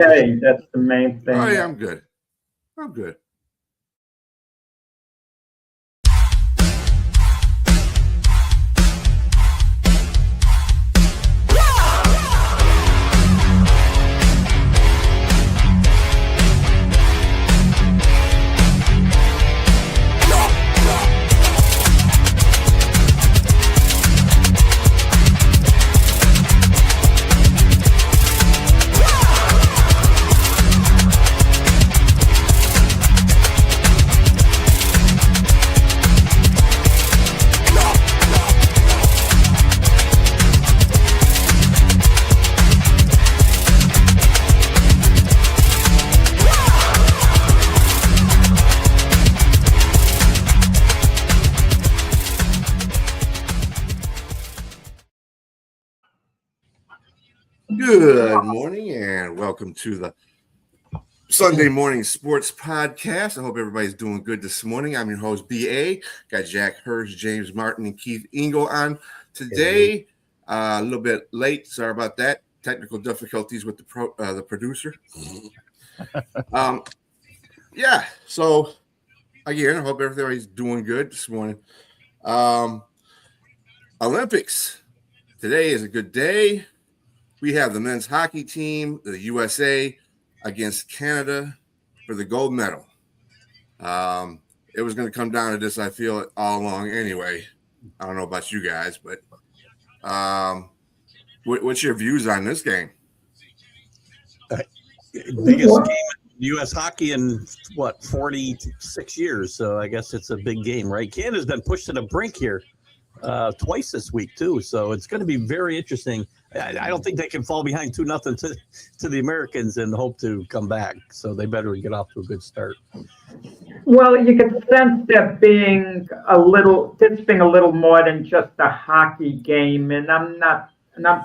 okay. That's the main thing. Oh, yeah, I'm good. I'm good. Good morning and welcome to the Sunday Morning Sports Podcast. I hope everybody's doing good this morning. I'm your host, B.A. Got Jack Hurst, James Martin, and Keith Engel on today. A little bit late. Sorry about that. Technical difficulties with the producer. Yeah, so again, I hope everybody's doing good this morning. Olympics. Today is a good day. We have the men's hockey team, the USA, against Canada for the gold medal. It was going to come down to this, I feel, all along anyway. I don't know about you guys, but what's your views on this game? Biggest game in U.S. hockey in, 46 years. So I guess it's a big game, right? Canada's been pushed to the brink here twice this week, too. So it's going to be very interesting. I don't think they can fall behind 2-0 to the Americans and hope to come back. So they better get off to a good start. Well, you can sense that being a little more than just a hockey game, and I'm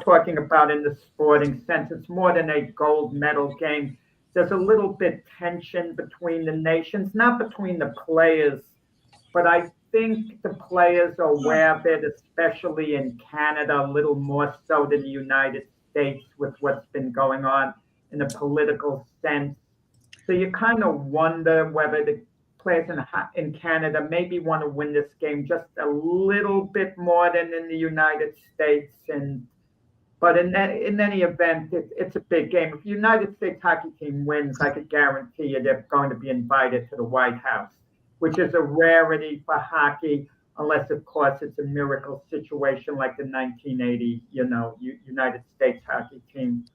talking about in the sporting sense. It's more than a gold medal game. There's a little bit tension between the nations, not between the players, but I think the players are aware of it, especially in Canada, a little more so than the United States with what's been going on in a political sense. So you kind of wonder whether the players in Canada maybe want to win this game just a little bit more than in the United States. But in any event, it's a big game. If the United States hockey team wins, I could guarantee you they're going to be invited to the White House, which is a rarity for hockey, unless, of course, it's a miracle situation like the 1980, United States hockey team.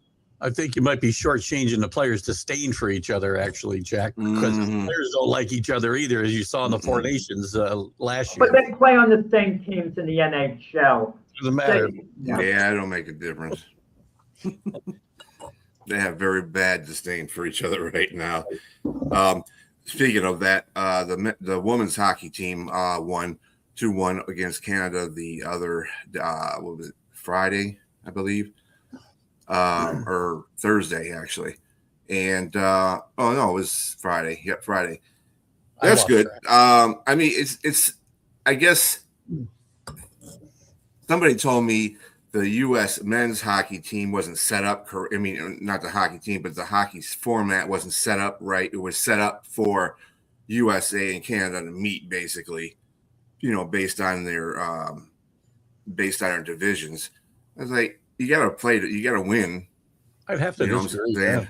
I think you might be shortchanging the players' disdain for each other, actually, Jack, because the players don't like each other either, as you saw in the Four Nations last year. But they play on the same teams in the NHL. Doesn't matter. Yeah, it don't make a difference. They have very bad disdain for each other right now. Speaking of that, the women's hockey team won 2-1 against Canada the other what was it, Friday, I believe, or Thursday actually, and it was Friday. Yep, Friday. That's good. That. I mean, it's. I guess somebody told me the U.S. men's hockey team wasn't set up. I mean, not the hockey team, but the hockey format wasn't set up right. It was set up for USA and Canada to meet, basically, based on their divisions. I was like, you got to play, you got to win. I'd have to disagree. Yeah.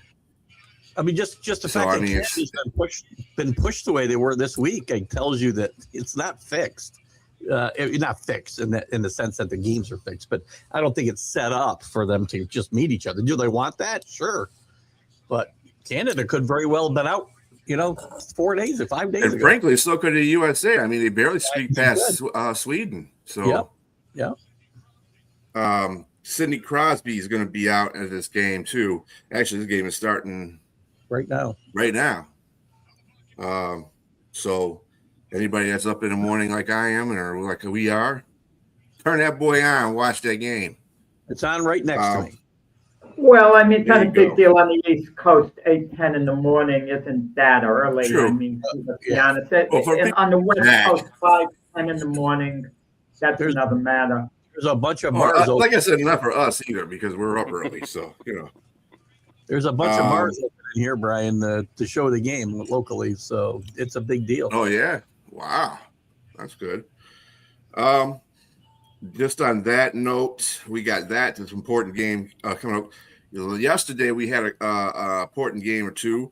I mean, just the fact that Canada's been pushed the way they were this week, it tells you that it's not fixed. Not fixed in the sense that the games are fixed, but I don't think it's set up for them to just meet each other. Do they want that? Sure. But Canada could very well have been out, 4 days or 5 days ago. Frankly, so could the USA. I mean, they barely speak past Sweden. So, yeah. Sidney Crosby is going to be out at this game too. Actually, this game is starting right now. So anybody that's up in the morning like I am or like we are, turn that boy on and watch that game. It's on right next to me. Well, I mean, it's not a big deal on the East Coast. 8:10 in the morning isn't that early. True. I mean, let's be honest. And on the West Coast, 5:10 in the morning, that's another matter. There's a bunch of bars. Like I said, not for us either because we're up early. So There's a bunch of bars open in here, Brian, to show the game locally, so it's a big deal. Oh yeah, wow, that's good. Just on that note, we got that. This important game coming up. Yesterday we had a important game or two.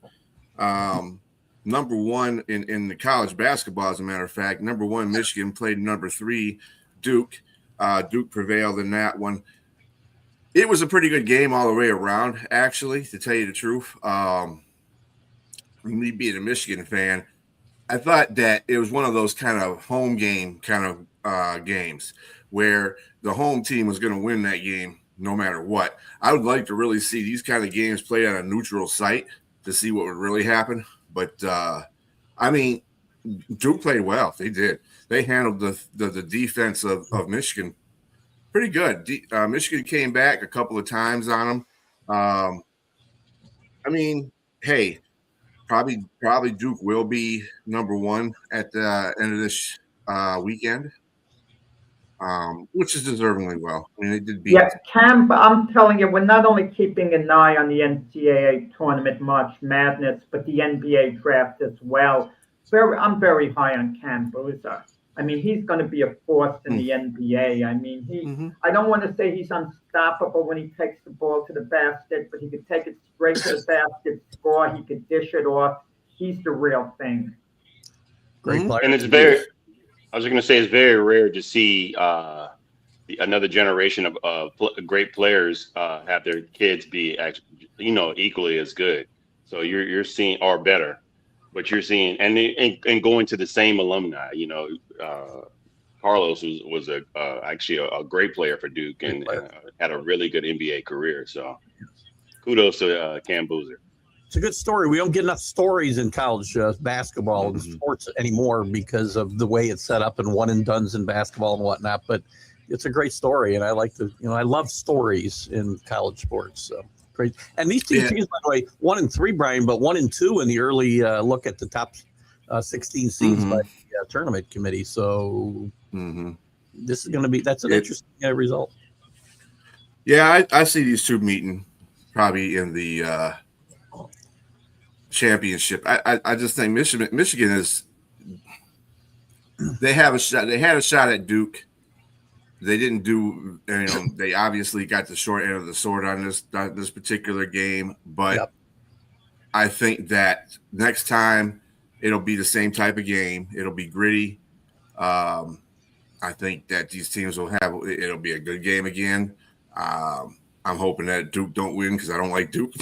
Number one in the college basketball, as a matter of fact, number one Michigan played number 3 Duke. Duke prevailed in that one. It was a pretty good game all the way around, actually, to tell you the truth. Me being a Michigan fan, I thought that it was one of those kind of home game kind of games where the home team was going to win that game no matter what. I would like to really see these kind of games played on a neutral site to see what would really happen. But, I mean, Duke played well. They did. They handled the defense of Michigan pretty good. Michigan came back a couple of times on them. I mean, hey, probably Duke will be number 1 at the end of this weekend, which is deservingly well. I mean, they did beat. Yeah, Cam, I'm telling you, we're not only keeping an eye on the NCAA tournament March Madness, but the NBA draft as well. I'm very high on Cam Boozer. I mean, he's going to be a force in the NBA. I mean, I don't want to say he's unstoppable when he takes the ball to the basket, but he could take it straight to the basket, score. He could dish it off. He's the real thing. Great player. And I was going to say, it's very rare to see another generation of great players have their kids be equally as good. So you're seeing, or better. But you're seeing, and going to the same alumni, Carlos was actually a great player for Duke and had a really good NBA career. So kudos to Cam Boozer. It's a good story. We don't get enough stories in college basketball and sports anymore because of the way it's set up and one and dones in basketball and whatnot. But it's a great story, and I love stories in college sports. So. Great. And these two teams, by the way, 1 and 3, Brian, but 1 and 2 in the early look at the top 16 seeds by the tournament committee. So this is going to that's an interesting result. Yeah, I see these two meeting probably in the championship. I just think Michigan is. They have a shot. They had a shot at Duke. They didn't do, they obviously got the short end of the sword on this particular game, but I think that next time it'll be the same type of game. It'll be gritty. I think that these teams it'll be a good game again. I'm hoping that Duke don't win because I don't like Duke.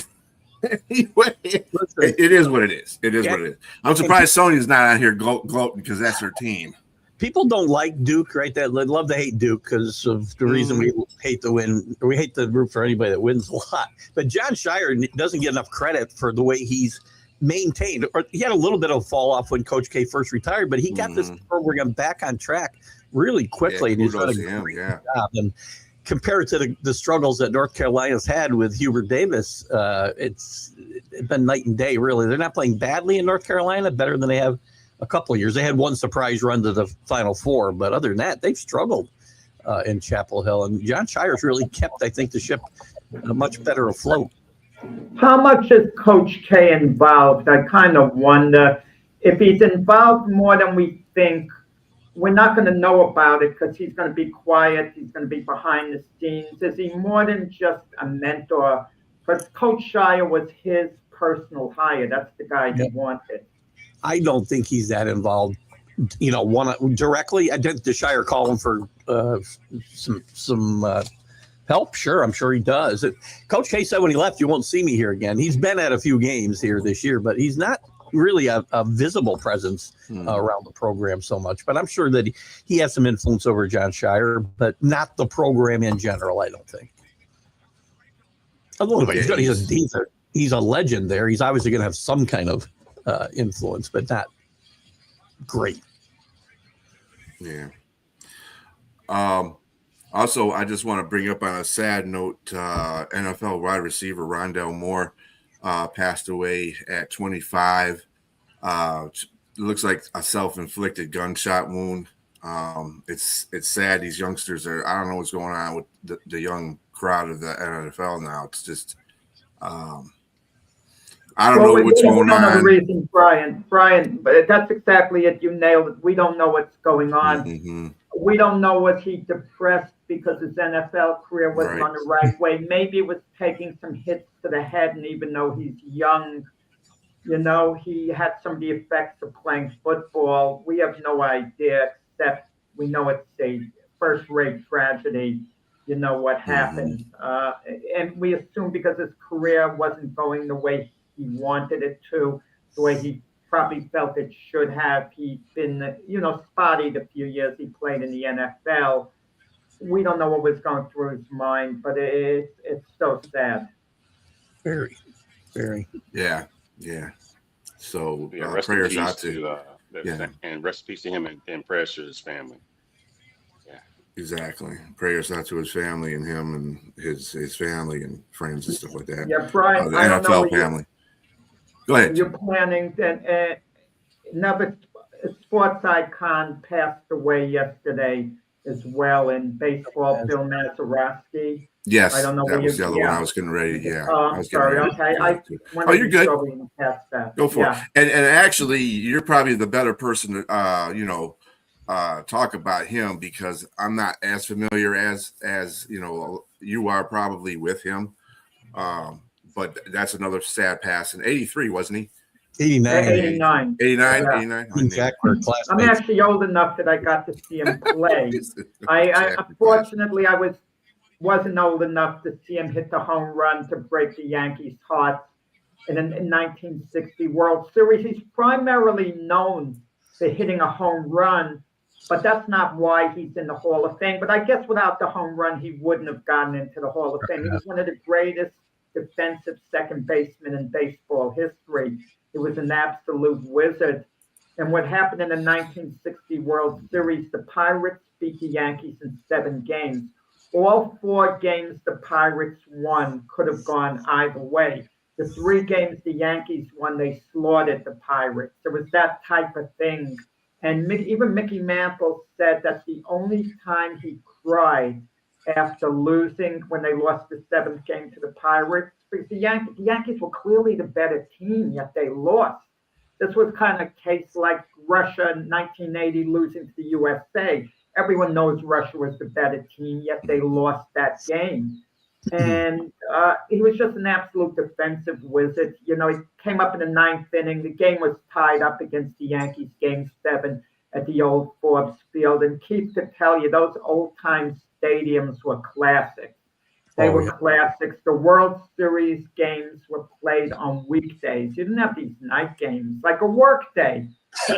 Anyway, it is what it is. It is what it is. I'm surprised Sony's not out here gloating because that's her team. People don't like Duke, right? They love to hate Duke because of the reason we hate to win. We hate to root for anybody that wins a lot. But Jon Scheyer doesn't get enough credit for the way he's maintained. Or he had a little bit of a fall off when Coach K first retired, but he got this program back on track really quickly. And he's done a great job. And compared to the struggles that North Carolina's had with Hubert Davis, it's been night and day, really. They're not playing badly in North Carolina, better than they have a couple of years. They had one surprise run to the Final Four, but other than that, they've struggled in Chapel Hill. And Jon Scheyer's really kept, I think, the ship much better afloat. How much is Coach K involved? I kind of wonder if he's involved more than we think. We're not going to know about it because he's going to be quiet. He's going to be behind the scenes. Is he more than just a mentor? Because Coach Scheyer was his personal hire. That's the guy he wanted. I don't think he's that involved, directly. I did the Scheyer call him for some help. Sure, I'm sure he does. Coach K said when he left, "You won't see me here again." He's been at a few games here this year, but he's not really a visible presence around the program so much. But I'm sure that he has some influence over Jon Scheyer, but not the program in general, I don't think. He's a legend there. He's obviously going to have some kind of influence, but not great. Yeah. Also, I just want to bring up on a sad note, NFL wide receiver Rondell Moore passed away at 25. It looks like a self-inflicted gunshot wound. It's sad. These youngsters I don't know what's going on with the young crowd of the NFL now. It's just I don't know what's going We don't know the on. reason, Brian, but that's exactly it. You nailed it. We don't know what's going on. Mm-hmm. We don't know, was he depressed because his NFL career wasn't on the right way? Maybe it was taking some hits to the head, and even though he's young, you know, he had some of the effects of playing football. We have no idea, except we know it's a first-rate tragedy, you know, what happened. And we assume because his career wasn't going the way he wanted it to, the way he probably felt it should have. He'd been, you know, spotty the few years he played in the NFL. We don't know what was going through his mind, but it's so sad. Very, very. Yeah. So rest prayers in peace out to and rest in peace to him and prayers to his family. Yeah, exactly. Prayers out to his family and him and his family and friends and stuff like that. Yeah, Brian, the NFL family. Go ahead. You're planning that another sports icon passed away yesterday as well in baseball, Bill Mazeroski. Yes, I don't know that was the other one I was getting ready. Yeah. I'm sorry. Okay. You're good. That. Go for it. And actually, you're probably the better person to talk about him, because I'm not as familiar as you know you are probably with him. But that's another sad passing. 83, wasn't he? 89. 89. I'm actually old enough that I got to see him play. Unfortunately, I wasn't old enough to see him hit the home run to break the Yankees' hearts in 1960 World Series. He's primarily known for hitting a home run, but that's not why he's in the Hall of Fame. But I guess without the home run, he wouldn't have gotten into the Hall of Fame. He was one of the greatest defensive second basemen in baseball history. He was an absolute wizard. And what happened in the 1960 World Series, the Pirates beat the Yankees in 7 games. All 4 games the Pirates won could have gone either way. The 3 games the Yankees won, they slaughtered the Pirates. There was that type of thing. And even Mickey Mantle said that's the only time he cried after losing, when they lost the 7th game to the Pirates. Because the Yankees were clearly the better team, yet they lost. This was kind of a case like Russia in 1980 losing to the USA. Everyone knows Russia was the better team, yet they lost that game. And he was just an absolute defensive wizard. You know, he came up in the 9th inning. The game was tied up against the Yankees, Game 7 at the old Forbes Field. And Keith could tell you, those old-time stadiums were classics. They were classics. The World Series games were played on weekdays. You didn't have these night games, like a work day.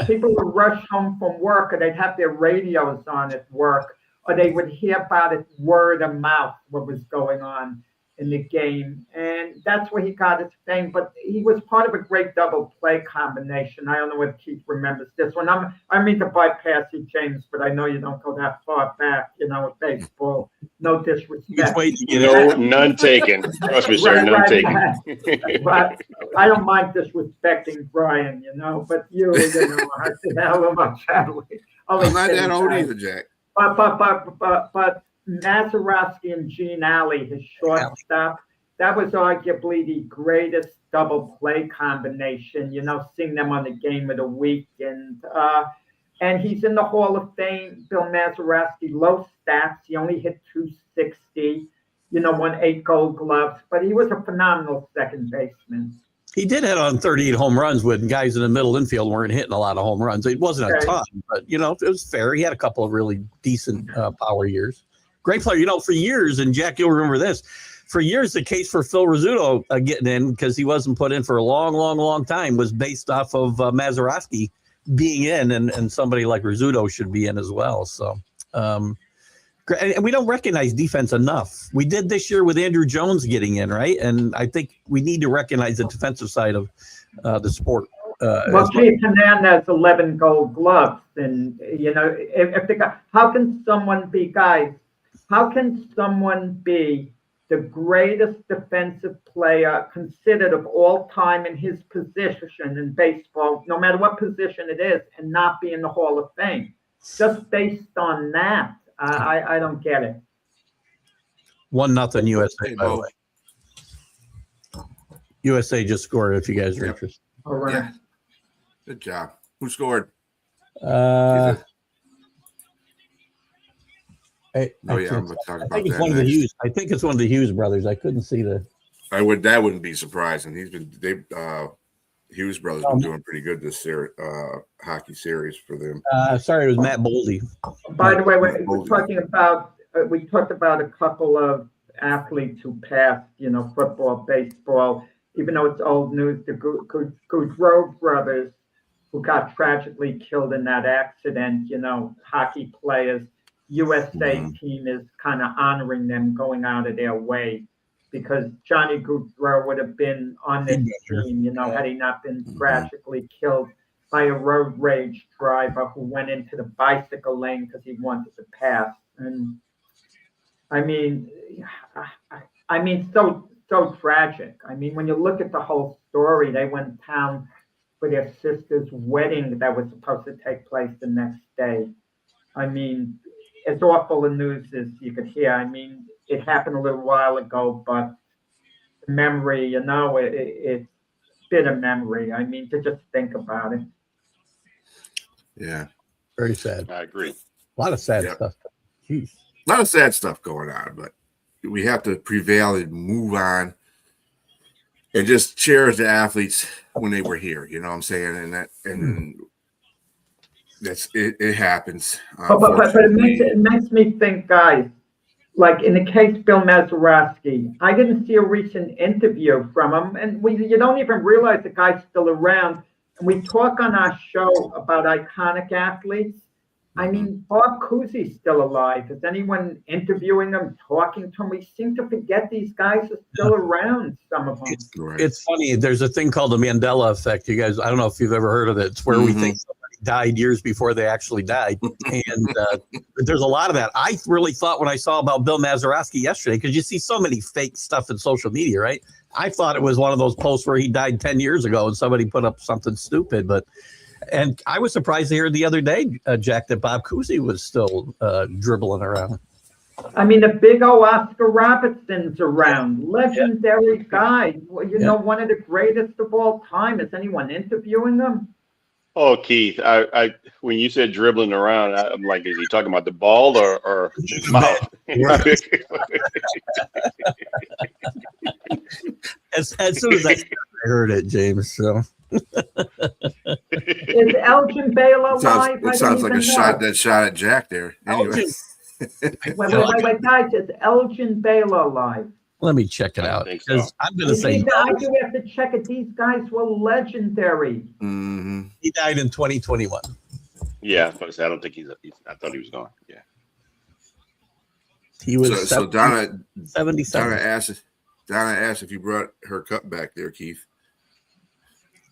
People would rush home from work, or they'd have their radios on at work, or they would hear about it word of mouth, what was going on in the game. And that's where he got his fame. But he was part of a great double play combination. I don't know if Keith remembers this one. I mean to bypass you, James, but I know you don't go that far back, you know, with baseball. No disrespect. No, none taken. Trust me, sir, none taken. But I don't mind disrespecting Brian, you know, but you know, I said, hell of a family. I'm not that old either, Jack. But Mazeroski and Gene Alley, his shortstop, that was arguably the greatest double play combination, you know, seeing them on the Game of the Week. And he's in the Hall of Fame, Bill Mazeroski, low stats. He only hit 260, you know, won 8 Gold Gloves, but he was a phenomenal second baseman. He did hit on 38 home runs when guys in the middle infield weren't hitting a lot of home runs. It wasn't a ton, but, you know, it was fair. He had a couple of really decent power years. Great player. You know, for years, and Jack, you'll remember this, for years, the case for Phil Rizzuto getting in, because he wasn't put in for a long time, was based off of Mazeroski being in, and somebody like Rizzuto should be in as well. So, and we don't recognize defense enough. We did this year with Andrew Jones getting in, right? And I think we need to recognize the defensive side of the sport. Well, Keith Hernandez, 11 Gold Gloves, and you know, if the guy, how can someone be the greatest defensive player considered of all time in his position in baseball, no matter what position it is, and not be in the Hall of Fame? Just based on that, I don't get it. 1-0 USA, by the way. USA just scored. If you guys are Yep. interested. All right. Yeah. Good job. Who scored? I Oh yeah, I'm can't- gonna talk I about think it's that one of the next. Hughes. I think it's one of the Hughes brothers. I couldn't see the. That wouldn't be surprising. Hughes brothers been doing pretty good this series, hockey series for them. Sorry, it was Matt Boldy. By the way, we're talking about, we talked about a couple of athletes who passed, football, baseball, even though it's old news, the Goudreau brothers who got tragically killed in that accident, hockey players, USA team is kind of honoring them, going out of their way, because Johnny Goudreau would have been on this team, had he not been tragically killed by a road rage driver who went into the bicycle lane because he wanted to pass. And I mean, so tragic. I mean, when you look at the whole story, they went down for their sister's wedding that was supposed to take place the next day. I mean, as awful a news as you could hear. I mean, it happened a little while ago, but the memory, it's bitter memory. I mean, to just think about it. Yeah. Very sad. I agree. A lot of sad stuff. Jeez. A lot of sad stuff going on, but we have to prevail and move on and just cherish the athletes when they were here. You know what I'm saying? And that's it. It happens. But it makes me think, guys, like in the case Bill Mazeroski, I didn't see a recent interview from him, and you don't even realize the guy's still around. And we talk on our show about iconic athletes. I mean, Bob Cousy's still alive. Is anyone interviewing him, talking to him? We seem to forget these guys are still around, some of them. It's funny. There's a thing called the Mandela effect. You guys, I don't know if you've ever heard of it. It's where we think somebody died years before they actually died. And there's a lot of that. I really thought when I saw about Bill Mazeroski yesterday, because you see so many fake stuff in social media, right? I thought it was one of those posts where he died 10 years ago and somebody put up something stupid. And I was surprised to hear the other day, Jack, that Bob Cousy was still dribbling around. I mean, the big old Oscar Robertson's around. Legendary guy. One of the greatest of all time. Is anyone interviewing him? Oh, Keith, I when you said dribbling around, I'm like, is he talking about the ball or his mouth? As soon as I heard it, James. So. Is Elgin Baylor alive? It sounds like a shot at Jack there. Anyway. Wait, guys, is Elgin Baylor alive? Let me check it out. So. I'm going to say I do have to check it. These guys were legendary. Mm-hmm. He died in 2021. Yeah, but I don't think I thought he was gone. Yeah. He was so Donna 77. Donna asked if you brought her cup back there, Keith.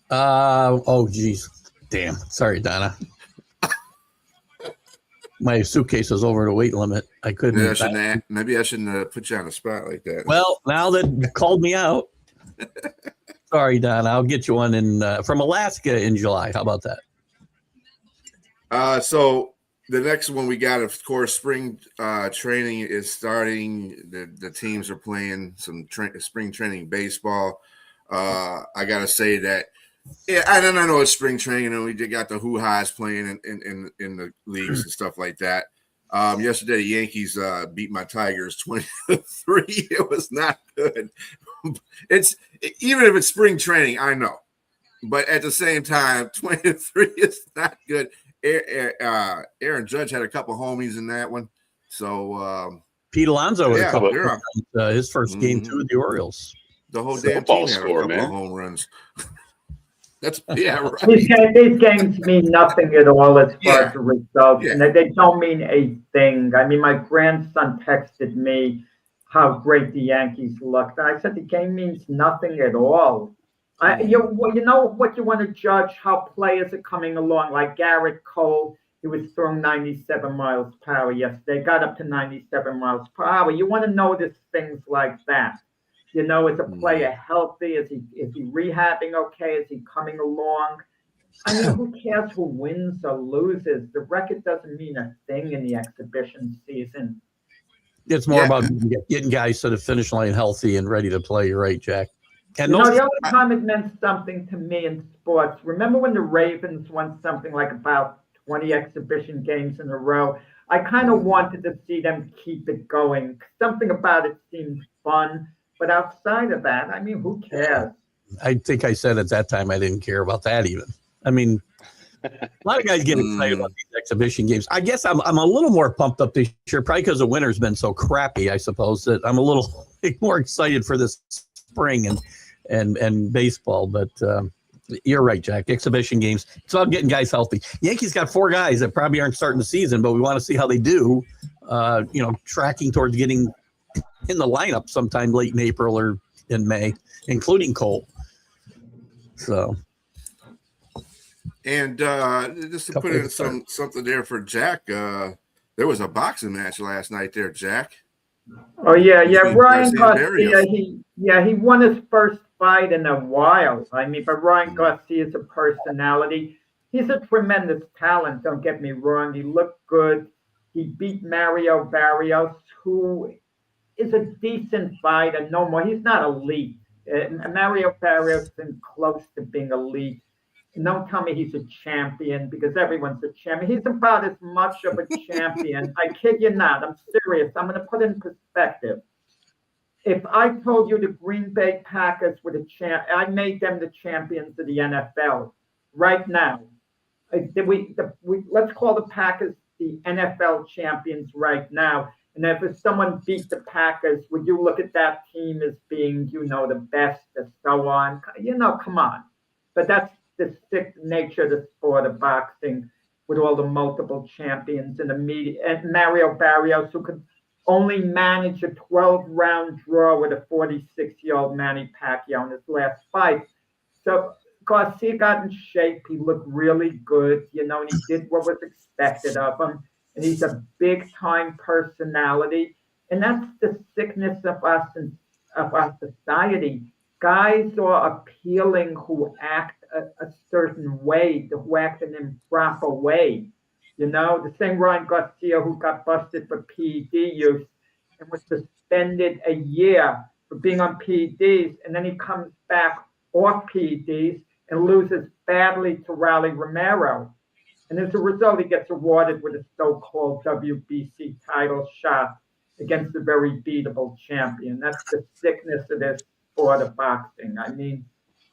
Oh geez. Damn. Sorry, Donna. My suitcase is over the weight limit. I couldn't. Maybe I shouldn't put you on the spot like that. Well, now that you called me out. Sorry, Donna. I'll get you one from Alaska in July. How about that? So the next one we got, of course, spring training is starting. The teams are playing some spring training baseball. I gotta say that. Yeah, I don't know it's spring training, and we got the hoo-ha's playing in the leagues and stuff like that. Yesterday, the Yankees beat my Tigers 20-3. It was not good. Even if it's spring training, I know, but at the same time, 20-3 is not good. Aaron Judge had a couple homies in that one, so Pete Alonso had a couple. His first game too with the Orioles. The whole damn team had a couple of home runs. That's right. These games mean nothing at all as far as the results, and they don't mean a thing. I mean, my grandson texted me how great the Yankees looked. I said the game means nothing at all. You know what you want to judge how players are coming along, like Garrett Cole. He was throwing 97 miles per hour yesterday. Got up to 97 miles per hour. You want to notice things like that. Is a player healthy? Is he rehabbing okay? Is he coming along? I mean, who cares who wins or loses? The record doesn't mean a thing in the exhibition season. It's more about getting guys to the finish line healthy and ready to play. You're right, Jack. And the only time it meant something to me in sports, remember when the Ravens won something like about 20 exhibition games in a row? I kind of wanted to see them keep it going. Something about it seemed fun. But outside of that, I mean, who cares? I think I said at that time I didn't care about that even. I mean, a lot of guys get excited about these exhibition games. I guess I'm a little more pumped up this year, probably because the winter's been so crappy, I suppose, that I'm a little more excited for this spring and baseball. But you're right, Jack. Exhibition games, it's about getting guys healthy. Yankees got 4 guys that probably aren't starting the season, but we want to see how they do, tracking towards getting in the lineup sometime late in April or in May, including Cole. So, and just to put in something there for Jack, there was a boxing match last night there, Jack. Oh yeah. Ryan Garcia, he won his first fight in a while. I mean, but Ryan Garcia is a personality. He's a tremendous talent. Don't get me wrong. He looked good. He beat Mario Barrios, who is a decent fighter. No more. He's not elite. Mario Barrios isn't close to being elite. And don't tell me he's a champion, because everyone's a champion. He's about as much of a champion. I kid you not. I'm serious. I'm going to put it in perspective. If I told you the Green Bay Packers were I made them the champions of the NFL right now. Let's call the Packers the NFL champions right now. And if someone beat the Packers, would you look at that team as being, the best and so on? Come on. But that's the sick nature of the sport of boxing, with all the multiple champions in the media. And Mario Barrios, who could only manage a 12-round draw with a 46-year-old Manny Pacquiao in his last fight. So Garcia got in shape. He looked really good, and he did what was expected of him. And he's a big-time personality. And that's the sickness of us and of our society. Guys are appealing who act a certain way, who act in an improper way. The same Ryan Garcia who got busted for PED use and was suspended a year for being on PEDs. And then he comes back off PEDs and loses badly to Raleigh Romero. And as a result, he gets awarded with a so-called WBC title shot against a very beatable champion. That's the sickness of this sport of boxing. I mean,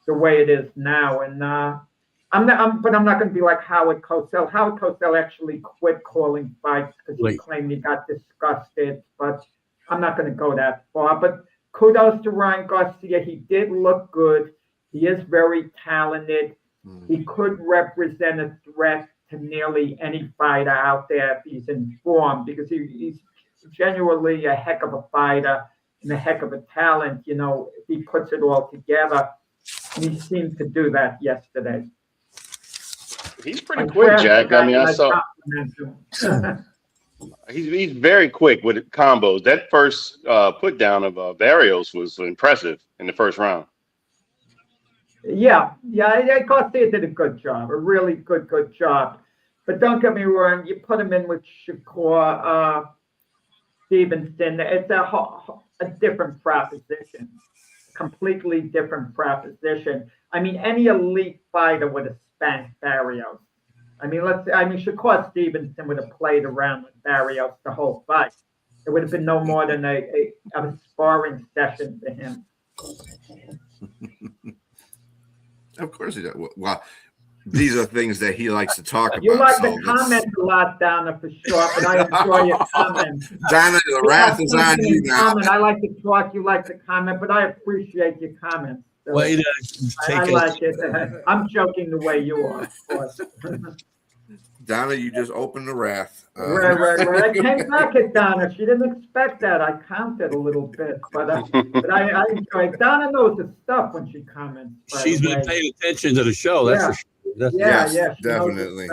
the way it is now. And I'm not going to be like Howard Cosell. Howard Cosell actually quit calling fights because he claimed he got disgusted. But I'm not going to go that far. But kudos to Ryan Garcia. He did look good. He is very talented. He could represent a threat to nearly any fighter out there if he's in form, because he's genuinely a heck of a fighter and a heck of a talent, if he puts it all together. And he seemed to do that yesterday. He's pretty quick, Jack. I mean, I saw he's very quick with combos. That first put down of Barrios was impressive in the first round. Yeah, Garcia did a good job, a really good job. But don't get me wrong, you put him in with Shakur Stevenson, it's a different proposition, completely different proposition. I mean, any elite fighter would have spanked Barrios. Shakur Stevenson would have played around with Barrios the whole fight. It would have been no more than a sparring session for him. Of course he does. Well, these are things that he likes to talk about. You like to comment a lot, Donna, for sure, but I enjoy your comments. Donna, the wrath is on you now. I like to talk, you like to comment, but I appreciate your comments. So I like it. I'm joking the way you are, of course. Donna, you just opened the wrath. Right. I came back at Donna. She didn't expect that. I counted a little bit, but I enjoy it. Donna knows the stuff when she comments. She's been paying attention to the show. That's for sure. Yes, definitely.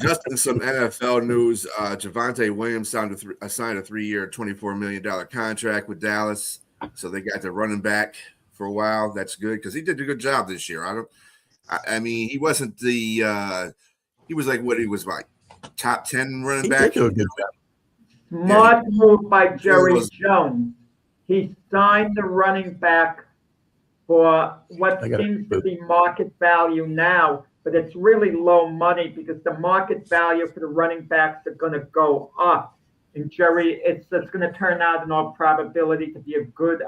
Just in some NFL news, Javonte Williams signed a 3-year, $24 million contract with Dallas. So they got the running back for a while. That's good because he did a good job this year. I mean, he wasn't the he was like top 10 running back. He did do a good job. Smart move by Jerry Jones. he signed the running back for what seems to be market value now, but it's really low money because the market value for the running backs are going to go up. And Jerry, it's going to turn out in all probability to be a good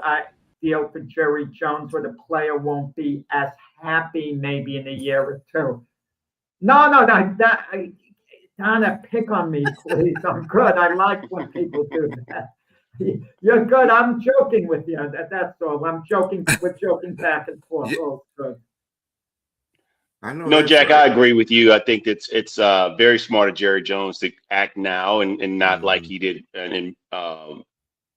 deal for Jerry Jones, where the player won't be as happy maybe in a year or two. No, Donna, pick on me, please. I'm good. I like when people do that. You're good. I'm joking with you. That's all. I'm joking. We're joking back and forth. Yeah. Oh, good. I know. No, Jack, right. I agree with you. I think it's very smart of Jerry Jones to act now and not like he did and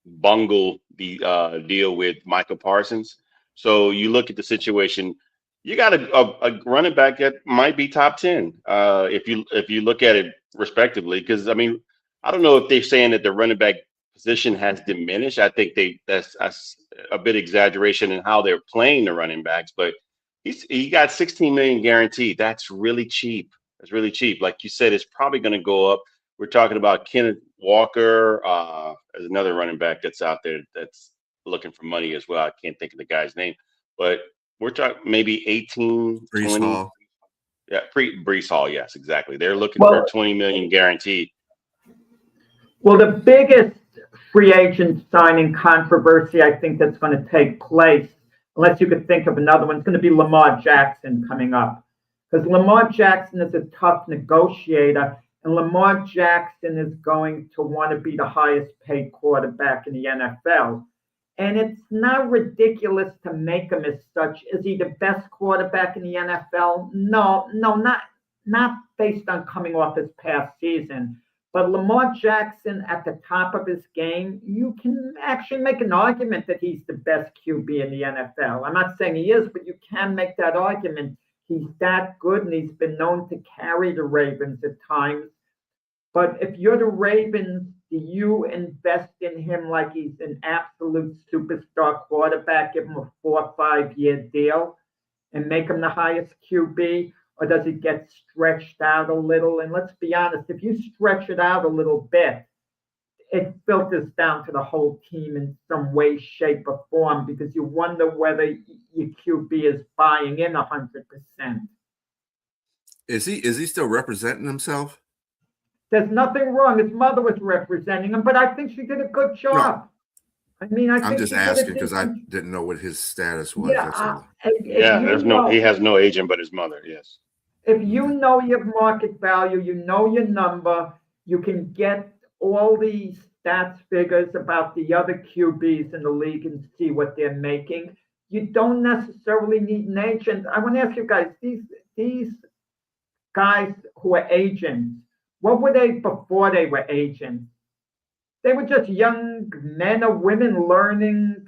bungle the deal with Michael Parsons. So you look at the situation. You got a running back that might be top 10 if you look at it respectively. Because I mean, I don't know if they're saying that the running back position has diminished. I think that's a bit exaggeration in how they're playing the running backs. But he got 16 million guaranteed. That's really cheap. That's really cheap. Like you said, it's probably going to go up. We're talking about Kenneth Walker. There's another running back that's out there that's looking for money as well. I can't think of the guy's name, but we're talking maybe 18, Breece 20. Hall. Yeah, Breece Hall. Yes, exactly. They're looking for 20 million guaranteed. Well, the biggest free agent signing controversy I think that's going to take place, unless you could think of another one, it's going to be Lamar Jackson coming up. Because Lamar Jackson is a tough negotiator, and Lamar Jackson is going to want to be the highest paid quarterback in the NFL. And it's not ridiculous to make him as such. Is he the best quarterback in the NFL? No, not based on coming off his past season. But Lamar Jackson at the top of his game, you can actually make an argument that he's the best QB in the NFL. I'm not saying he is, but you can make that argument. He's that good, and he's been known to carry the Ravens at times. But if you're the Ravens, do you invest in him like he's an absolute superstar quarterback, give him a 4 or 5 year deal and make him the highest QB? Or does it get stretched out a little? And let's be honest, if you stretch it out a little bit, it filters down to the whole team in some way, shape, or form, because you wonder whether your QB is buying in 100%. Is he still representing himself? There's nothing wrong. His mother was representing him, but I think she did a good job. No. I mean, I'm just asking because I didn't know what his status was. Yeah, he has no agent but his mother. Yes. If you know your market value, you know your number, you can get all these stats figures about the other QBs in the league and see what they're making. You don't necessarily need an agent. I want to ask you guys, these guys who are agents, what were they before they were agents? They were just young men or women learning,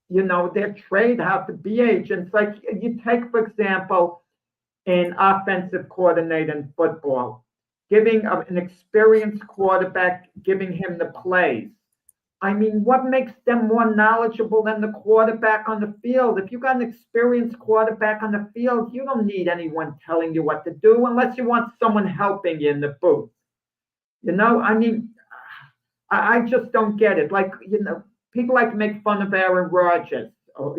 their trade, how to be agents. Like you take, for example, an offensive coordinator in football, giving an experienced quarterback, giving him the plays. I mean, what makes them more knowledgeable than the quarterback on the field? If you got an experienced quarterback on the field, you don't need anyone telling you what to do unless you want someone helping you in the booth. I mean, I just don't get it. Like, people like to make fun of Aaron Rodgers, or,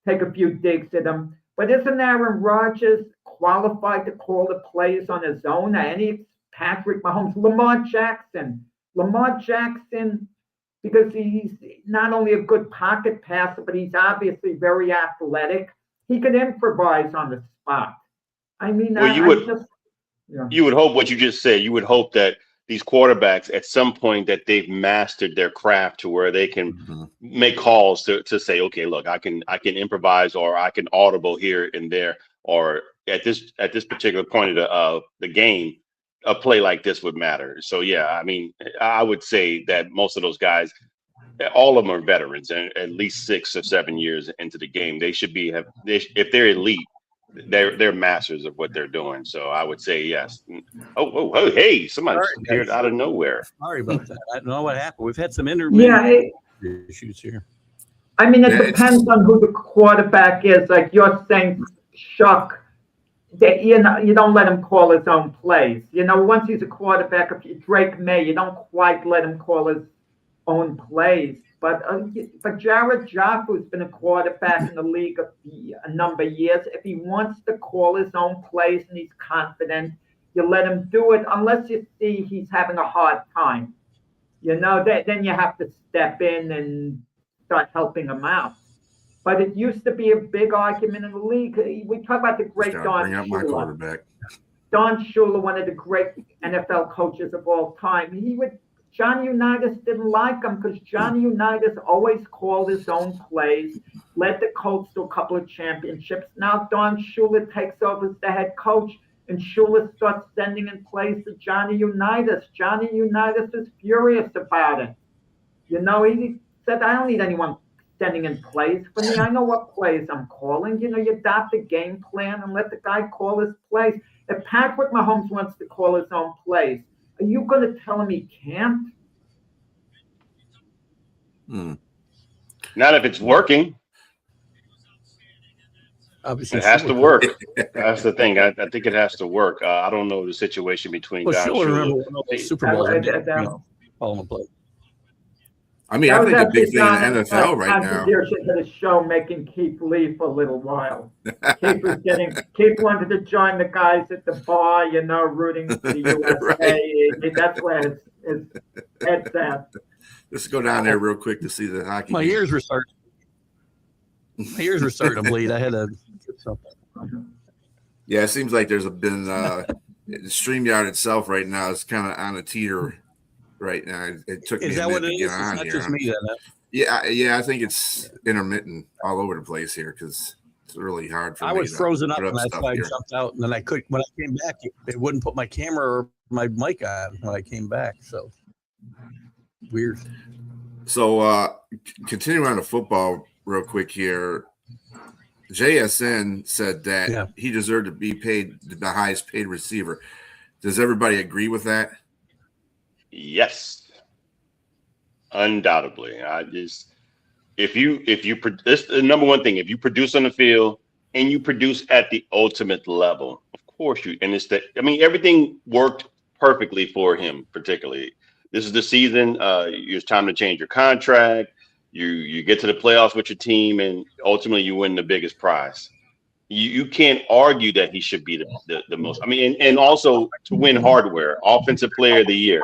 take a few digs at him. But isn't Aaron Rodgers qualified to call the plays on his own? Any Patrick Mahomes, Lamar Jackson, because he's not only a good pocket passer, but he's obviously very athletic. He could improvise on the spot. I mean, you would hope what you just said. You would hope that these quarterbacks at some point that they've mastered their craft to where they can make calls to say, okay, look, I can improvise, or I can audible here and there, or at this particular point of the game, a play like this would matter. So yeah, I mean, I would say that most of those guys, all of them are veterans, and at least 6 or 7 years into the game, they should be if they're elite, they're masters of what they're doing. So I would say yes. Oh, hey, somebody appeared out of nowhere. Sorry about that. I don't know what happened. We've had some intermittent issues here. I mean, it depends on who the quarterback is. Like you're saying, Chuck, that you don't let him call his own plays. Once he's a quarterback, if you Drake May, you don't quite let him call his own plays. But Jared Goff, who's been a quarterback in the league a number of years, if he wants to call his own plays and he's confident, you let him do it unless you see he's having a hard time. Then you have to step in and start helping him out. But it used to be a big argument in the league. We talk about the great Don Bring up my quarterback. Don Shula, one of the great NFL coaches of all time. Johnny Unitas didn't like him because Johnny Unitas always called his own plays, led the Colts to a couple of championships. Now Don Shula takes over as the head coach, and Shula starts sending in plays to Johnny Unitas. Johnny Unitas is furious about it. He said, I don't need anyone sending in plays for me. I know what plays I'm calling. You adopt a game plan and let the guy call his plays. If Patrick Mahomes wants to call his own plays, are you going to tell him he can't? Not if it's working. Obviously, it has to work. That's the thing. I think it has to work. I don't know the situation between guys. Remember Super Bowl. I mean, I think the big thing in the NFL right now. To the show, making Keith leave for a little while. Keith wanted to join the guys at the bar, rooting for the USA. Right. That's where his head's at. Let's go down there real quick to see the hockey. My ears were starting to bleed. I had to get something. Yeah, it seems like there's been the StreamYard itself right now is kind of on a teeter right now. It took me a minute to get on here. Just me, then, yeah, I think it's intermittent all over the place here because it's really hard for me. I was frozen up and that's why I jumped out, and then when I came back, it wouldn't put my camera or my mic on when I came back. So weird. So continuing on the football real quick here. JSN said that he deserved to be paid the highest paid receiver. Does everybody agree with that? Yes, undoubtedly. This is the number one thing. If you produce on the field and you produce at the ultimate level, of course you. And everything worked perfectly for him. Particularly, this is the season. It's time to change your contract. You get to the playoffs with your team, and ultimately you win the biggest prize. You can't argue that he should be the most. And also to win hardware, offensive player of the year.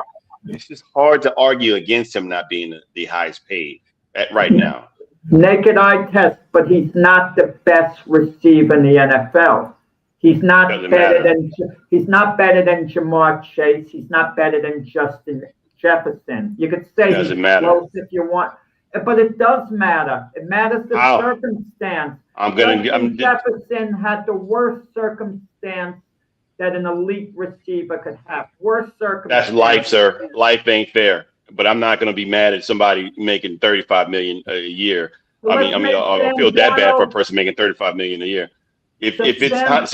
It's just hard to argue against him not being the highest paid right now. Naked eye test, but he's not the best receiver in the NFL. He's not better than Jamar Chase. He's not better than Justin Jefferson. You could say he's close if you want. But it does matter. It matters the circumstance. Jefferson had the worst circumstance that an elite receiver could have. Worst circumstance. That's life, sir. Life ain't fair. But I'm not going to be mad at somebody making $35 million a year. I feel that bad for a person making $35 million a year. Say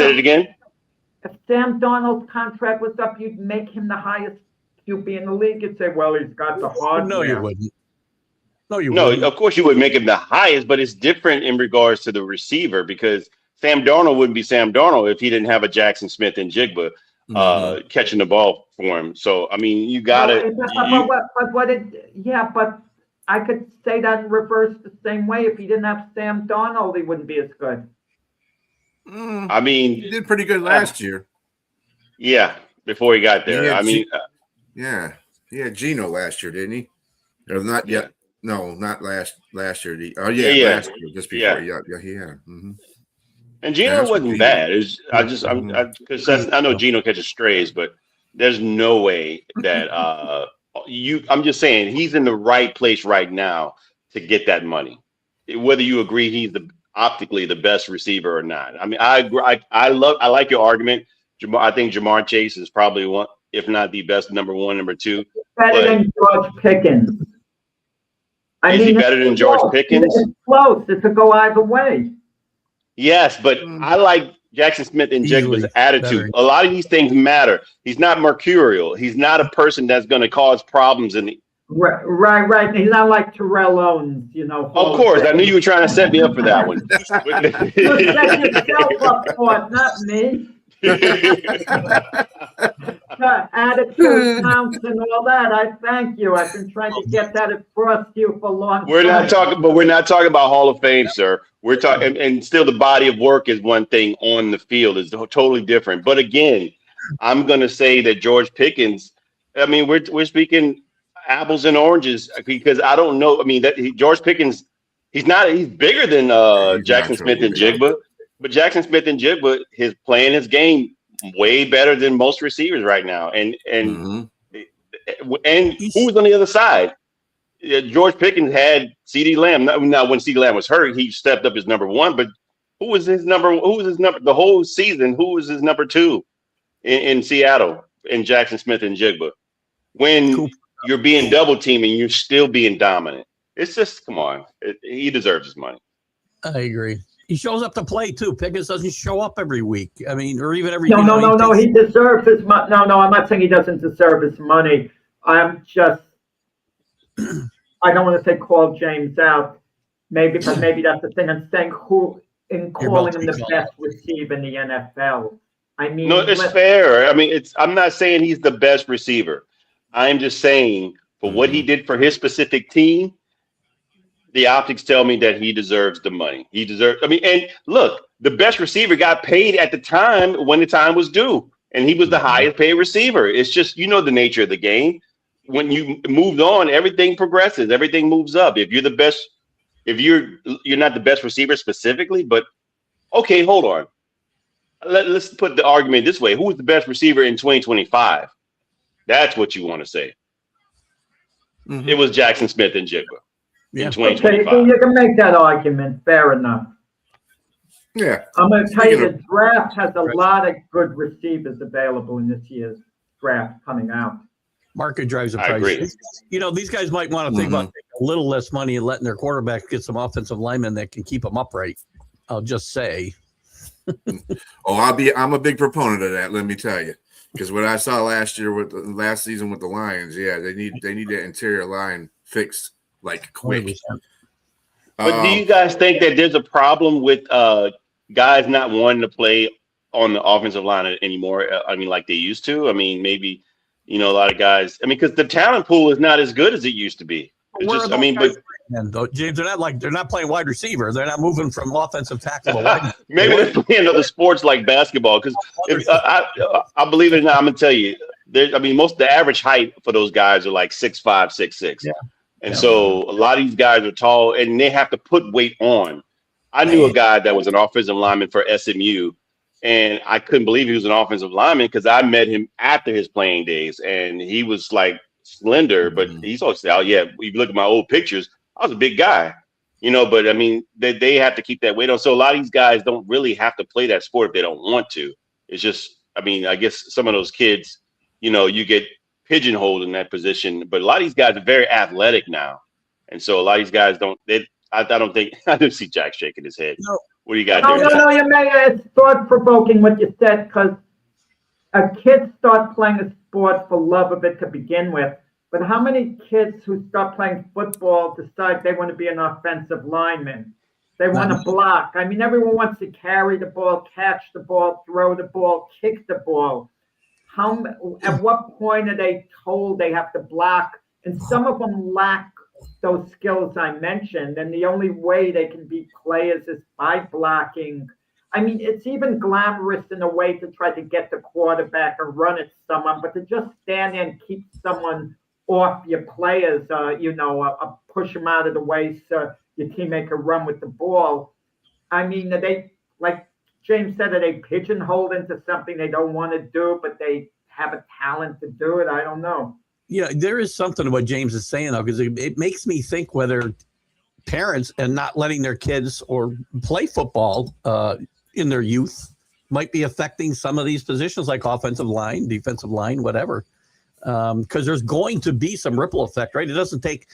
it again. If Sam Darnold's contract was up, you'd make him the highest QB in the league. You'd say, well, he's got the hardware. No, you wouldn't. No, of course you would make him the highest, but it's different in regards to the receiver because Sam Darnold wouldn't be Sam Darnold if he didn't have a Jackson Smith and Jigba catching the ball for him. So, you got to. But I could say that in reverse the same way. If he didn't have Sam Darnold, he wouldn't be as good. He did pretty good last year. Yeah, before he got there. He had Geno last year, didn't he? Or not yet. No, not last year. Last year, just before. Yeah. Mm-hmm. And Geno wasn't bad. I know Geno catches strays, but there's no way that I'm just saying he's in the right place right now to get that money. Whether you agree he's optically the best receiver or not. I agree. I like your argument. I think Jamar Chase is probably one, if not the best, number one, number two. Better than George Pickens. Is he better than George Pickens? It's close. It could go either way. Yes, but I like Jackson Smith and Jigba's attitude. A lot of these things matter. He's not mercurial. He's not a person that's going to cause problems in the. Right. He's not like Terrell Owens, Of course, I knew you were trying to set me up for that one. You set yourself up for it, not me. attitude counts and all that. I thank you. I've been trying to get that across to you for a long time. We're not talking about Hall of Fame, sir. We're talking, and still the body of work is one thing on the field is totally different. But again, I'm going to say that George Pickens, I mean, we're speaking apples and oranges because I don't know. I mean, George Pickens, he's bigger than Jackson Smith and Jigba, but Jackson Smith and Jigba is playing his game way better than most receivers right now. And who's on the other side? George Pickens had CeeDee Lamb. Now, when CeeDee Lamb was hurt, he stepped up as number one. But who was his number the whole season? Who was his number two in Seattle in Jackson Smith and Jigba? When you're being double teamed and you're still being dominant, it's just come on. He deserves his money. I agree. He shows up to play too. Pickens doesn't show up every week. I mean, or even every. No. He deserves his money. No. I'm not saying he doesn't deserve his money. I'm just. I don't want to say call James out. Maybe that's the thing. I'm saying calling him the best receiver in the NFL. I mean, no, it's fair. I mean, I'm not saying he's the best receiver. I'm just saying for what he did for his specific team. The optics tell me that he deserves the money. And look, the best receiver got paid at the time when the time was due, and he was the highest paid receiver. It's just, the nature of the game. When you moved on, everything progresses, everything moves up. If you're the best, you're not the best receiver specifically, but okay, hold on. Let's put the argument this way. Who is the best receiver in 2025? That's what you want to say. Mm-hmm. It was Jackson Smith and Jigba. In 2025. Okay, you can make that argument. Fair enough. Yeah. I'm going to tell you, the draft has a lot of good receivers available in this year's draft coming out. Market drives the price. I agree. These guys might want to think about a little less money and letting their quarterback get some offensive linemen that can keep them upright. I'll just say. I'm a big proponent of that. Let me tell you, because what I saw last season with the Lions, they need that interior line fixed. Like quick. But do you guys think that there's a problem with guys not wanting to play on the offensive line anymore? I mean, like they used to. I mean, maybe a lot of guys. I mean, because the talent pool is not as good as it used to be. James, they're not playing wide receiver. They're not moving from offensive tackle to wide. Maybe they're playing other sports like basketball. Because I believe it or not, I'm gonna tell you. The average height for those guys are like 6'5", 6'6". Yeah. And so a lot of these guys are tall and they have to put weight on. I knew a guy that was an offensive lineman for SMU, and I couldn't believe he was an offensive lineman because I met him after his playing days, and he was like slender, but he's always said, "Oh yeah, if you look at my old pictures, I was a big guy." But I mean, they have to keep that weight on. So a lot of these guys don't really have to play that sport if they don't want to. It's just, I guess some of those kids, you get pigeonholed in that position, but a lot of these guys are very athletic now, and so a lot of these guys don't. I didn't see Jack shaking his head. No. What do you got? No. It's thought provoking what you said, because a kid starts playing a sport for love of it to begin with. But how many kids who start playing football decide they want to be an offensive lineman? They want to block. I mean, everyone wants to carry the ball, catch the ball, throw the ball, kick the ball. At what point are they told they have to block? And some of them lack those skills I mentioned. And the only way they can be players is by blocking. I mean, it's even glamorous in a way to try to get the quarterback or run at someone, but to just stand there and keep someone off your players, push them out of the way so your teammate can run with the ball. I mean, they, like James said, are they pigeonholed into something they don't want to do, but they have a talent to do it? I don't know. Yeah, there is something to what James is saying, though, because it makes me think whether parents and not letting their kids or play football in their youth might be affecting some of these positions like offensive line, defensive line, whatever. Because there's going to be some ripple effect, right? It doesn't take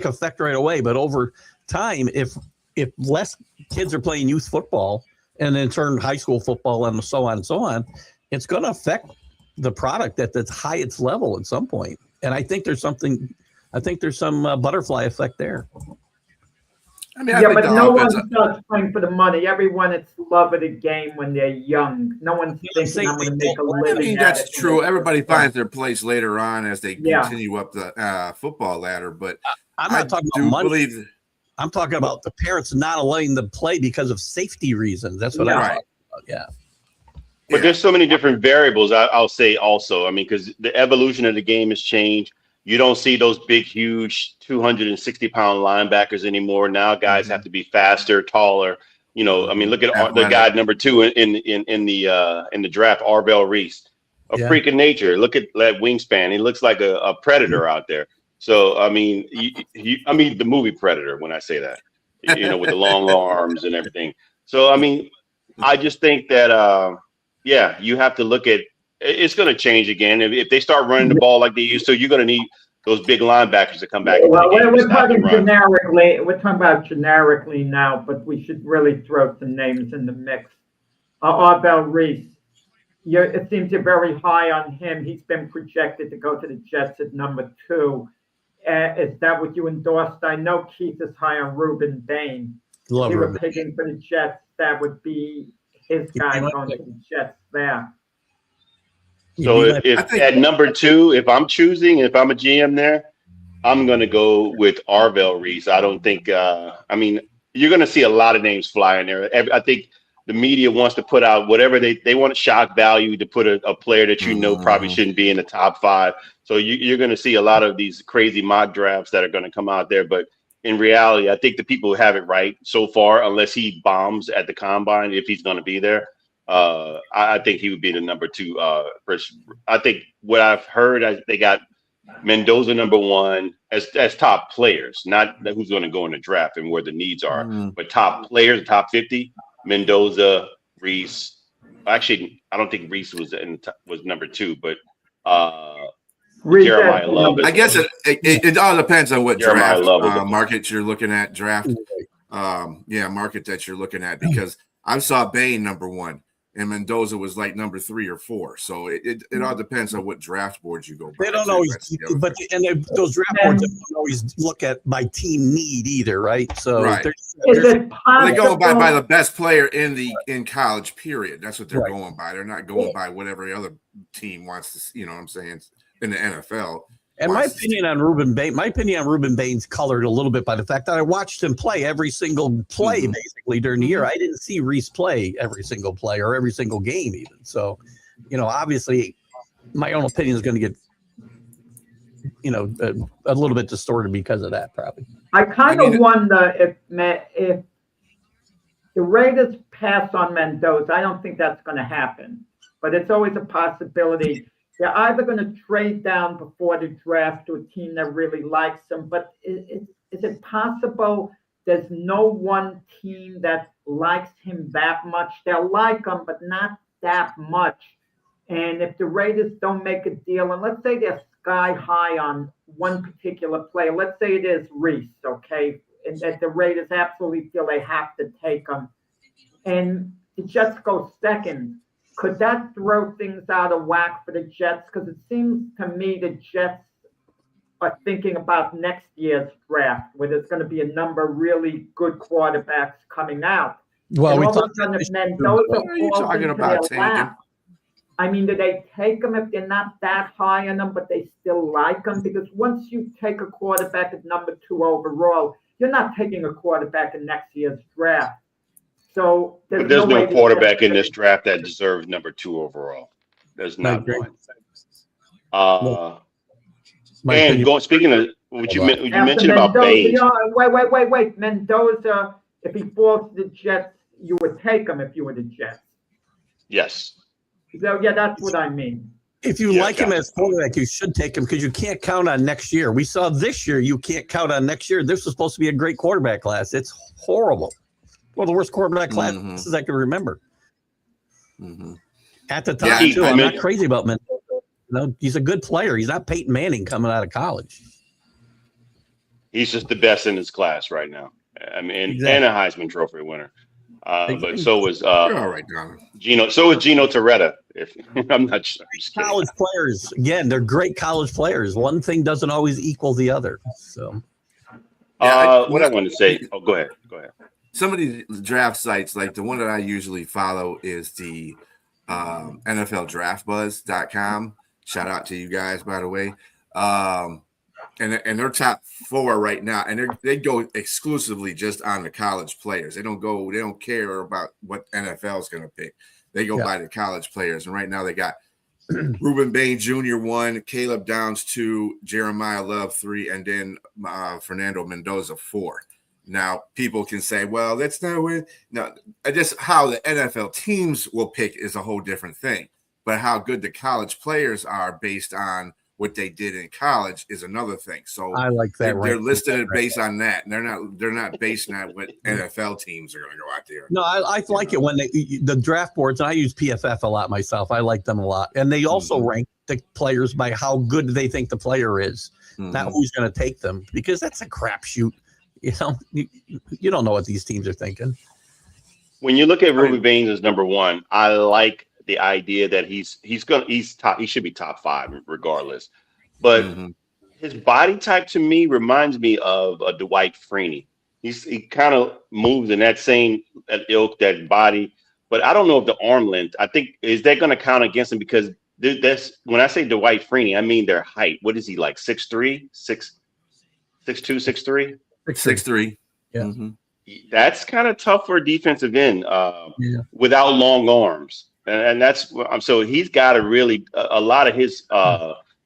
effect right away, but over time, if less kids are playing youth football and then turn high school football and so on, it's going to affect the product at its highest level at some point. And I think there's some butterfly effect there. I mean, I Yeah, think but the no offense. one starts playing for the money. Everyone, it's love of the game when they're young. No one's thinking I'm going to make a I living mean, at that's it. true. Everybody finds their place later on as they Yeah. continue up the football ladder. But I'm not talking do about money. believe. I'm talking about the parents not allowing them to play because of safety reasons. That's what I'm Right. talking about. Yeah. But there's so many different variables. I'll say also. I mean, because the evolution of the game has changed. You don't see those big, huge 260-pound linebackers anymore. Now guys have to be faster, taller. You know, I mean, look at the guy number 2 in the draft, Arvell Reese, a freak of nature. Look at that wingspan. He looks like a predator out there. So I mean, I mean the movie Predator when I say that, you know, with the long arms and everything. So I mean, I just think that yeah, you have to look at. It's going to change again. If they start running the ball like they used to, you're going to need those big linebackers to come back. Well, we're talking generically. We're talking about generically now, but we should really throw some names in the mix. Arvell Reese. It seems you're very high on him. He's been projected to go to the Jets at number 2. Is that what you endorsed? I know Keith is high on Ruben Bain. If you were picking for the Jets, that would be his guy going to the Jets there. So if at number 2, if I'm choosing, if I'm a GM there, I'm going to go with Arvell Reese. I don't think, I mean, you're going to see a lot of names fly in there. I think the media wants to put out whatever they want shock value to put a player that you know probably shouldn't be in the top 5. So you're going to see a lot of these crazy mock drafts that are going to come out there. But in reality, I think the people have it right so far, unless he bombs at the combine, if he's going to be there. I think he would be the number 2 person. I think what I've heard, they got Mendoza number 1 as top players, not who's going to go in the draft and where the needs are, but top players, top 50. Mendoza, Reese. Actually, I don't think Reese was number 2, but Jeremiah Love. I guess it all depends on what draft market you're looking at. Draft, market that you're looking at, because I saw Bain number 1 and Mendoza was like number 3 or 4. So it all depends on what draft boards you go by. They don't always, but those draft boards don't always look at by team need either, right? So they're going by the best player in college. Period. That's what they're going by. They're not going by whatever the other team wants to. You know what I'm saying? In the NFL. And my opinion on Ruben Bain's colored a little bit by the fact that I watched him play every single play basically during the year. I didn't see Reese play every single play or every single game even. So, you know, obviously my own opinion is going to get, you know, a little bit distorted because of that probably. I kind of wonder if the Raiders pass on Mendoza. I don't think that's going to happen, but it's always a possibility. They're either going to trade down before the draft to a team that really likes them, but is it possible there's no one team that likes him that much? They'll like him, but not that much. And if the Raiders don't make a deal, and let's say they're sky high on one particular player, let's say it is Reese, okay, and that the Raiders absolutely feel they have to take him, and the Jets go second, could that throw things out of whack for the Jets? Because it seems to me the Jets are thinking about next year's draft, where there's going to be a number of really good quarterbacks coming out. Well, we talked about Mendoza falls into their lap. I mean, do they take them if they're not that high on them, but they still like them? Because once you take a quarterback at number 2 overall, you're not taking a quarterback in next year's draft. So there's no quarterback in this draft that deserves number 2 overall. There's not one. And speaking of what you mentioned about Bain. Wait. Mendoza, if he falls to the Jets, you would take him if you were the Jets. Yes. So yeah, that's what I mean. If you like him as quarterback, you should take him because you can't count on next year. We saw this year you can't count on next year. This was supposed to be a great quarterback class. It's horrible. Well, the worst quarterback classes I can remember. At the time, too, I'm not crazy about Mendoza. No, he's a good player. He's not Peyton Manning coming out of college. He's just the best in his class right now. I mean, and a Heisman Trophy winner. But so was you're all right, Donna. Gino. So was Gino Torretta. If I'm not sure. College players, again, they're great college players. One thing doesn't always equal the other. So What I wanted to say. Oh, go ahead. Some of these draft sites, like the one that I usually follow, is the NFLDraftBuzz.com. Shout out to you guys, by the way. And they're top 4 right now, and they go exclusively just on the college players. They don't care about what NFL is going to pick. They go by the college players, and right now they got Ruben Bain Jr. 1, Caleb Downs 2, Jeremiah Love 3, and then Fernando Mendoza 4. Now, people can say, well, that's not what – no, just how the NFL teams will pick is a whole different thing. But how good the college players are based on what they did in college is another thing. So I like that. They're listed based on that. And they're not based on what NFL teams are going to go out there. No, I like it when the draft boards, and I use PFF a lot myself. I like them a lot. And they also rank the players by how good they think the player is, not who's going to take them, because that's a crapshoot. You know, you don't know what these teams are thinking. When you look at Ruben Baines as number 1, I like the idea that he's top. He should be top 5 regardless. But his body type to me reminds me of a Dwight Freeney. He kind of moves in that same ilk, that body. But I don't know if the arm length. I think is that going to count against him, because that's when I say Dwight Freeney, I mean their height. What is he, like 6'3", 6'2", 6'3"? 6'3". Yeah. That's kind of tough for a defensive end without long arms. And that's so he's got to really a lot of his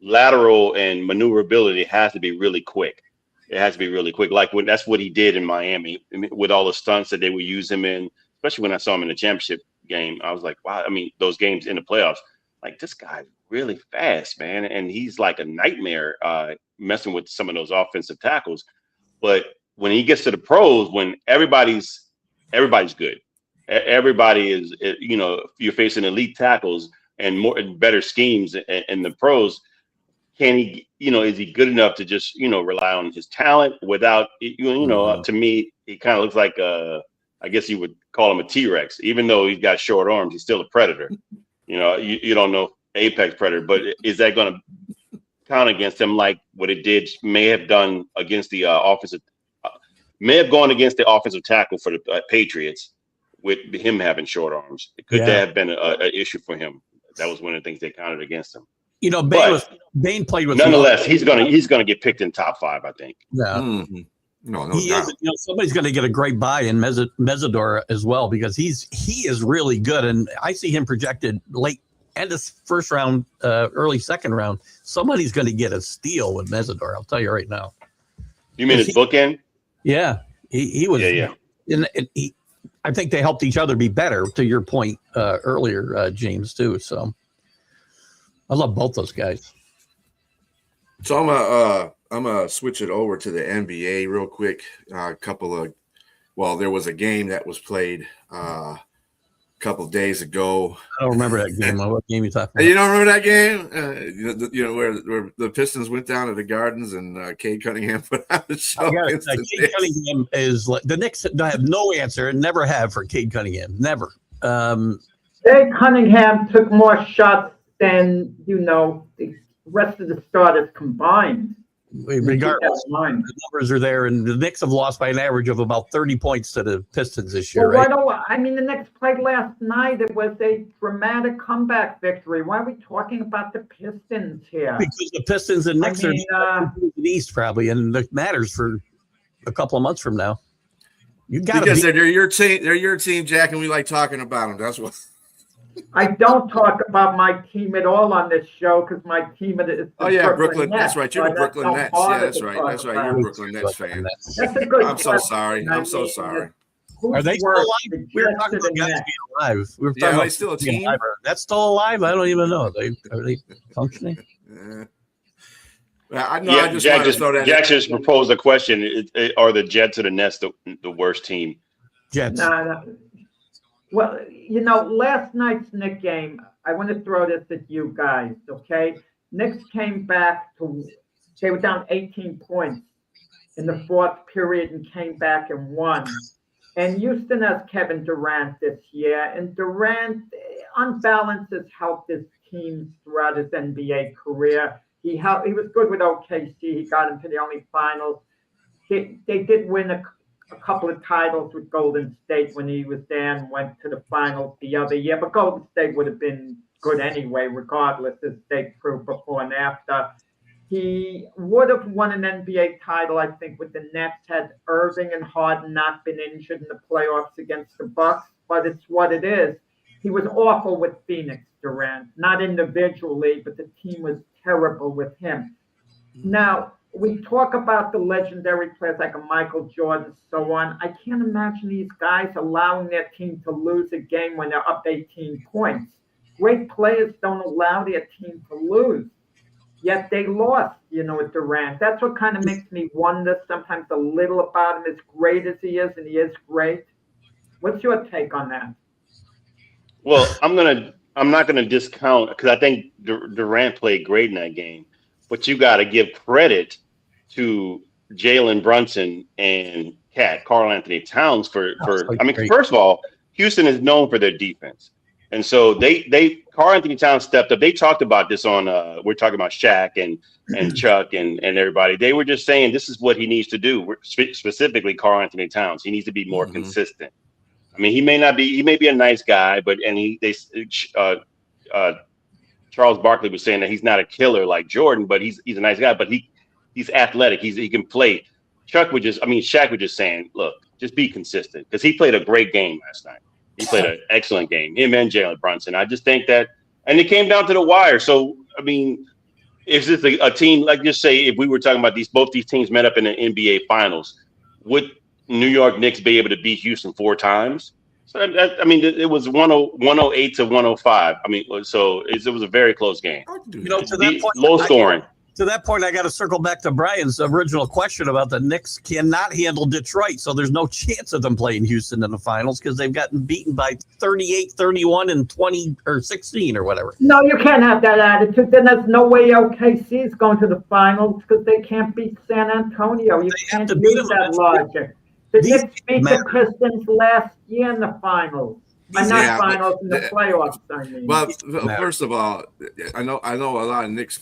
lateral and maneuverability has to be really quick. It has to be really quick. Like that's what he did in Miami with all the stunts that they would use him in, especially when I saw him in the championship game. I was like, wow. I mean, those games in the playoffs, like this guy's really fast, man. And he's like a nightmare messing with some of those offensive tackles. But when he gets to the pros, when everybody's good. Everybody is, you know, you're facing elite tackles and more and better schemes in the pros. Can he, you know, is he good enough to just, you know, rely on his talent without, you know, to me, he kind of looks like I guess you would call him a T-Rex. Even though he's got short arms, he's still a predator. You know, you don't know apex predator, but is that going to count against him like what it may have gone against the offensive tackle for the Patriots? With him having short arms, could that have been an issue for him? That was one of the things they counted against him. You know, Bain played with. Nonetheless, he's gonna get picked in top 5, I think. Yeah, no he doubt. is. You know, somebody's going to get a great buy in Mesidor as well, because he is really good, and I see him projected late end of first round, early second round. Somebody's going to get a steal with Mesidor. I'll tell you right now. You mean his bookend? Yeah, he was. Yeah. And I think they helped each other be better, to your point earlier, James, too. So I love both those guys. So I'm gonna switch it over to the NBA real quick. There was a game that was played a couple of days ago. I don't remember that game. What game you talking about? You don't remember that game? Where the Pistons went down to the Gardens and Cade Cunningham put out the show. Cade Cunningham is like the Knicks. I have no answer and never have for Cade Cunningham. Never. Cade Cunningham took more shots than the rest of the starters combined. Regardless, the numbers are there, and the Knicks have lost by an average of about 30 points to the Pistons this year. Well, the Knicks played last night. It was a dramatic comeback victory. Why are we talking about the Pistons here? Because the Pistons and Knicks are in the East probably, and it matters for a couple of months from now. Because they're your team. They're your team, Jack, and we like talking about them. That's what. I don't talk about my team at all on this show because my team is Brooklyn. Nets. That's right. You're the Brooklyn Nets. Yeah, that's right. That's right. You're a Brooklyn Nets fan. That's a good I'm so sorry. I'm so sorry. Are they still alive? We were talking about guys being alive. We were talking about still a team. That's still alive? I don't even know. Are they functioning? Jack just proposed a question. Are the Jets or the Nets the worst team? Jets. No. Well, last night's Knicks game, I want to throw this at you guys, okay? Knicks came back they were down 18 points in the fourth period and came back and won. And Houston has Kevin Durant this year, and Durant, on balance, has helped his team throughout his NBA career. He was good with OKC. He got into the only finals. they did win a couple of titles with Golden State when he was there and went to the finals the other year. But Golden State would have been good anyway, regardless as they proved before and after. He would have won an NBA title, I think, with the Nets had Irving and Harden not been injured in the playoffs against the Bucks. But it's what it is. He was awful with Phoenix, Durant, not individually, but the team was terrible with him. Now, we talk about the legendary players like a Michael Jordan, so on. I can't imagine these guys allowing their team to lose a game when they're up 18 points. Great players don't allow their team to lose. Yet they lost, with Durant. That's what kind of makes me wonder sometimes a little about him, as great as he is, and he is great. What's your take on that? Well, I'm not gonna discount, because I think Durant played great in that game, but you got to give credit to Jalen Brunson and Karl Anthony Towns for. I mean, first of all, Houston is known for their defense, and so Karl Anthony Towns stepped up. They talked about this on. We're talking about Shaq and Chuck and everybody. They were just saying this is what he needs to do. Specifically, Karl Anthony Towns. He needs to be more consistent. I mean, he may be a nice guy, but Charles Barkley was saying that he's not a killer like Jordan, but he's a nice guy, but he's athletic. He can play. Shaq was just saying, look, just be consistent, because he played a great game last night. He played an excellent game. Him and Jalen Brunson. I just think that, and it came down to the wire. So, I mean, is this a team, like, just say if we were talking about both these teams met up in the NBA Finals, would New York Knicks be able to beat Houston 4 times? So it was 108 to 105. I mean, so it was a very close game. To that point, low scoring. To that point, I got to circle back to Brian's original question about the Knicks cannot handle Detroit, so there's no chance of them playing Houston in the finals because they've gotten beaten by 38, 31, and 20 or 16 or whatever. No, you can't have that attitude. Then there's no way OKC is going to the finals because they can't beat San Antonio. You can't use that logic. The Knicks beat the Pistons last year in the finals. Finals in the playoffs. I mean. Well, first of all, I know a lot of Knicks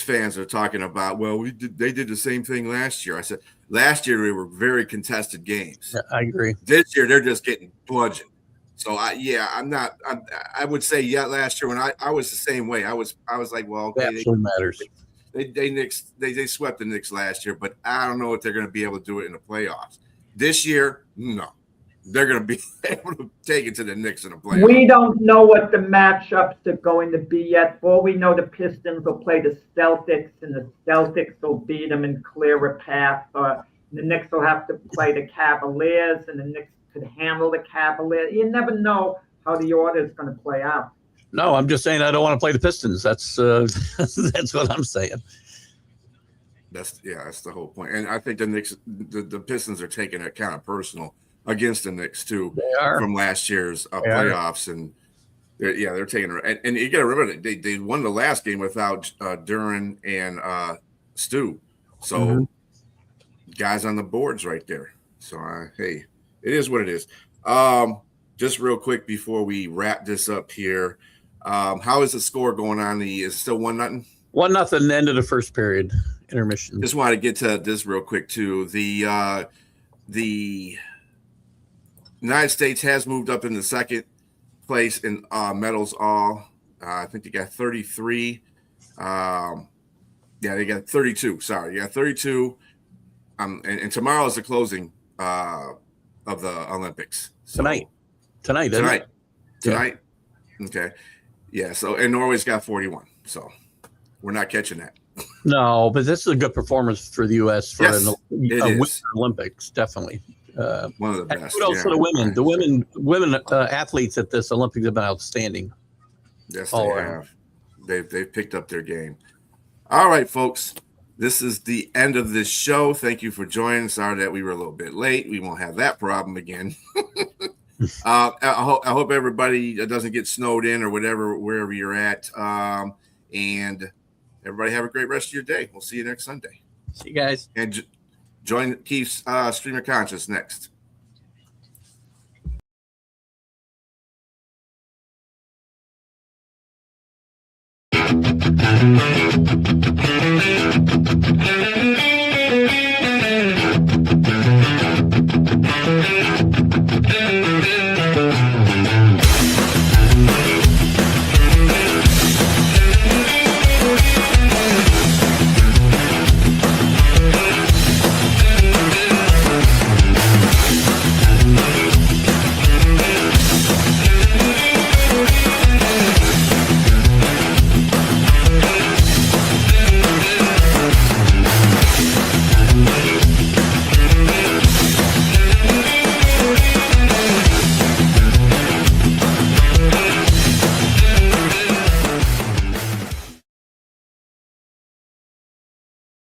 fans are talking about. Well, they did the same thing last year. I said last year they were very contested games. Yeah, I agree. This year they're just getting bludgeoned. So I would say last year when I was the same way. I was like, well, okay, that actually matters. They swept the Knicks last year, but I don't know if they're going to be able to do it in the playoffs. This year, no. They're going to be able to take it to the Knicks in the playoffs. We don't know what the matchups are going to be yet. For all we know, the Pistons will play the Celtics, and the Celtics will beat them and clear a path. The Knicks will have to play the Cavaliers, and the Knicks could handle the Cavaliers. You never know how the order is going to play out. No, I'm just saying I don't want to play the Pistons. That's that's what I'm saying. That's the whole point. And I think the Knicks, the Pistons are taking it kind of personal against the Knicks too. They are. From last year's playoffs, and they're taking it. And you got to remember that they won the last game without Duren and Stu. So guys on the boards right there. So hey, it is what it is. Just real quick before we wrap this up here. How is the score going on? Is it still 1-0? 1-0, end of the first period, intermission. Just want to get to this real quick too. The United States has moved up in the second place in medals all. I think they got 33. They got 32. Sorry, 32. And tomorrow is the closing of the Olympics. So, Tonight. Yeah. Okay. Yeah. So, and Norway's got 41. So we're not catching that. No, but this is a good performance for the U.S. for a Winter Olympics, definitely. One of the best. Kudos to the women. The women athletes at this Olympics have been outstanding. Yes, they have. They've picked up their game. All right, folks. This is the end of this show. Thank you for joining. Sorry that we were a little bit late. We won't have that problem again. I hope everybody doesn't get snowed in or wherever you're at. And everybody have a great rest of your day. We'll see you next Sunday. See you guys. And join Keith's Stream of Conscious next.